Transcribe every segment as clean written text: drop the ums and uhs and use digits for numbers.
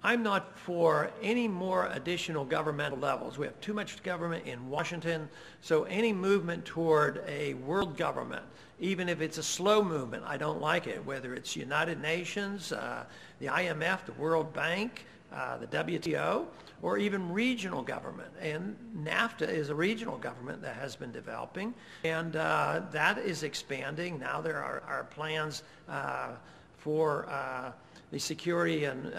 I'm not for any more additional governmental levels. We have too much government in Washington, so any movement toward a world government, even if it's a slow movement, I don't like it, whether it's United Nations, the IMF, the World Bank, the WTO, or even regional government. And NAFTA is a regional government that has been developing, and that is expanding. Now there are plans for the Security and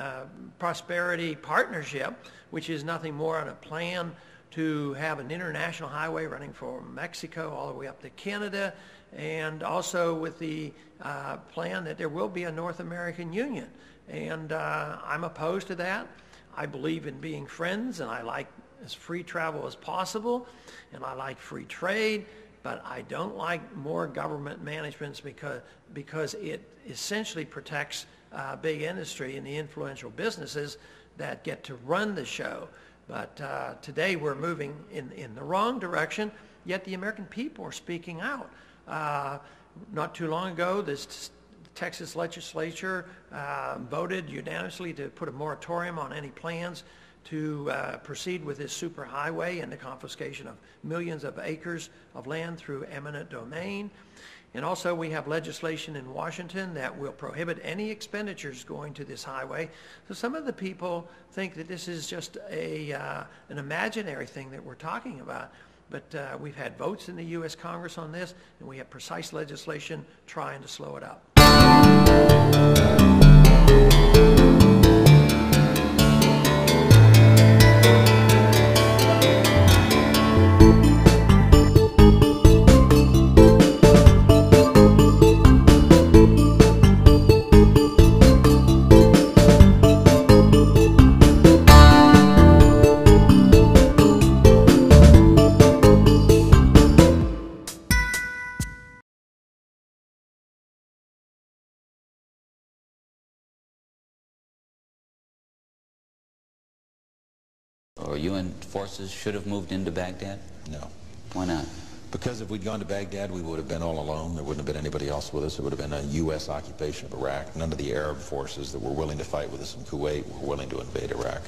Prosperity Partnership, which is nothing more than a plan to have an international highway running from Mexico all the way up to Canada, and also with the plan that there will be a North American Union. And I'm opposed to that. I believe in being friends, and I like as free travel as possible, and I like free trade, but I don't like more government management because it essentially protects big industry and the influential businesses that get to run the show. But today we're moving in the wrong direction, yet the American people are speaking out. Not too long ago, this Texas legislature voted unanimously to put a moratorium on any plans to proceed with this superhighway and the confiscation of millions of acres of land through eminent domain. And also we have legislation in Washington that will prohibit any expenditures going to this highway. So some of the people think that this is just an imaginary thing that we're talking about. But we've had votes in the U.S. Congress on this, and we have precise legislation trying to slow it up. Or UN forces should have moved into Baghdad? No. Why not? Because if we'd gone to Baghdad, we would have been all alone. There wouldn't have been anybody else with us. It would have been a U.S. occupation of Iraq. None of the Arab forces that were willing to fight with us in Kuwait were willing to invade Iraq.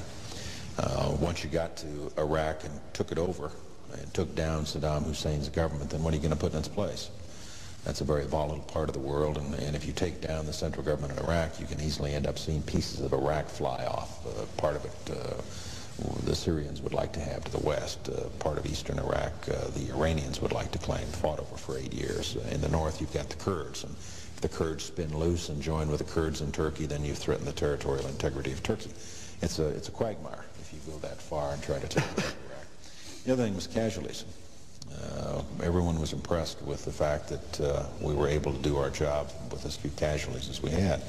Once you got to Iraq and took it over and took down Saddam Hussein's government, then what are you going to put in its place? That's a very volatile part of the world, and if you take down the central government in Iraq, you can easily end up seeing pieces of Iraq fly off. Part of it the Syrians would like to have to the west. Part of eastern Iraq, the Iranians would like to claim, fought over for 8 years. In the north, you've got the Kurds, and if the Kurds spin loose and join with the Kurds in Turkey, then you threaten the territorial integrity of Turkey. It's a quagmire if you go that far and try to take over Iraq. The other thing was casualties. Everyone was impressed with the fact that we were able to do our job with as few casualties as we had.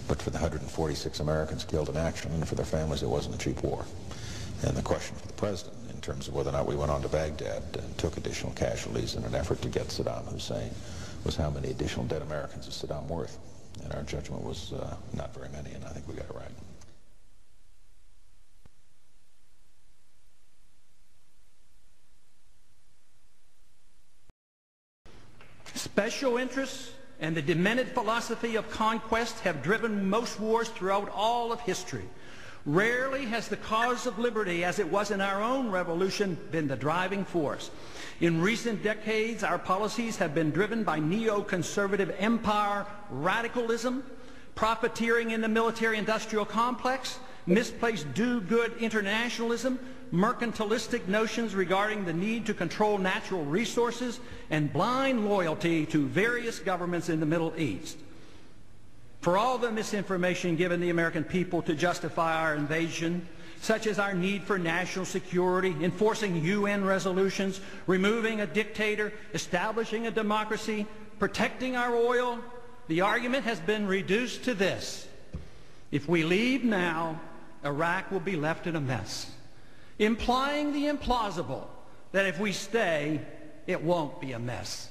But for the 146 Americans killed in action and for their families, it wasn't a cheap war. And the question for the president, in terms of whether or not we went on to Baghdad and took additional casualties in an effort to get Saddam Hussein, was how many additional dead Americans is Saddam worth? And our judgment was not very many, and I think we got it right. Special interests and the demented philosophy of conquest have driven most wars throughout all of history. Rarely has the cause of liberty, as it was in our own revolution, been the driving force. In recent decades, our policies have been driven by neoconservative empire radicalism, profiteering in the military-industrial complex, misplaced do-good internationalism, mercantilistic notions regarding the need to control natural resources, and blind loyalty to various governments in the Middle East. For all the misinformation given the American people to justify our invasion, such as our need for national security, enforcing UN resolutions, removing a dictator, establishing a democracy, protecting our oil, the argument has been reduced to this: if we leave now, Iraq will be left in a mess, implying the implausible, that if we stay, it won't be a mess.